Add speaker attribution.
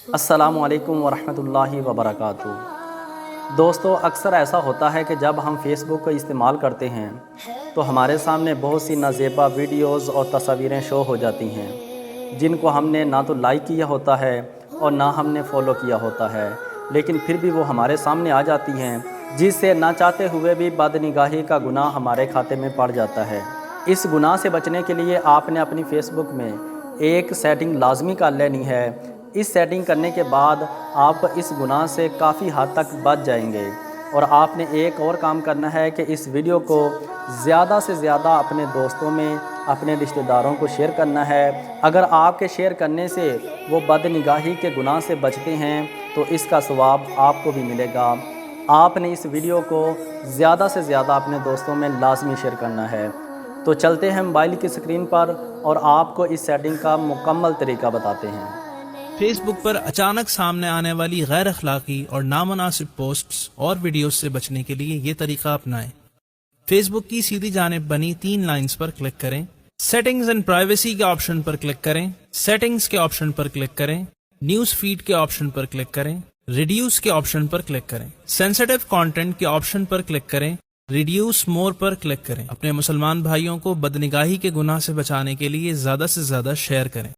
Speaker 1: السلام علیکم ورحمۃ اللہ وبرکاتہ۔ دوستو، اکثر ایسا ہوتا ہے کہ جب ہم فیس بک کو استعمال کرتے ہیں تو ہمارے سامنے بہت سی نازیبا ویڈیوز اور تصاویریں شو ہو جاتی ہیں جن کو ہم نے نہ تو لائک کیا ہوتا ہے اور نہ ہم نے فالو کیا ہوتا ہے، لیکن پھر بھی وہ ہمارے سامنے آ جاتی ہیں، جس سے نہ چاہتے ہوئے بھی بدنگاہی کا گناہ ہمارے کھاتے میں پڑ جاتا ہے۔ اس گناہ سے بچنے کے لیے آپ نے اپنی فیس بک میں ایک سیٹنگ لازمی کر لینی ہے۔ اس سیٹنگ کرنے کے بعد آپ اس گناہ سے کافی حد تک بچ جائیں گے، اور آپ نے ایک اور کام کرنا ہے کہ اس ویڈیو کو زیادہ سے زیادہ اپنے دوستوں میں، اپنے رشتہ داروں کو شیئر کرنا ہے۔ اگر آپ کے شیئر کرنے سے وہ بدنگاہی کے گناہ سے بچتے ہیں تو اس کا ثواب آپ کو بھی ملے گا۔ آپ نے اس ویڈیو کو زیادہ سے زیادہ اپنے دوستوں میں لازمی شیئر کرنا ہے۔ تو چلتے ہیں موبائل کی اسکرین پر اور آپ کو اس سیٹنگ کا مکمل طریقہ بتاتے ہیں۔
Speaker 2: فیس بک پر اچانک سامنے آنے والی غیر اخلاقی اور نامناسب پوسٹس اور ویڈیوز سے بچنے کے لیے یہ طریقہ اپنائیں۔ فیس بک کی سیدھی جانب بنی 3 لائنز پر کلک کریں، سیٹنگز اینڈ پرائیویسی کے آپشن پر کلک کریں، سیٹنگز کے آپشن پر کلک کریں، نیوز فیڈ کے آپشن پر کلک کریں، ریڈیوس کے آپشن پر کلک کریں، سینسٹیو کانٹینٹ کے آپشن پر کلک کریں، ریڈیوس مور پر کلک کریں۔ اپنے مسلمان بھائیوں کو بدنگاہی کے گناہ سے بچانے کے لیے زیادہ سے زیادہ شیئر کریں۔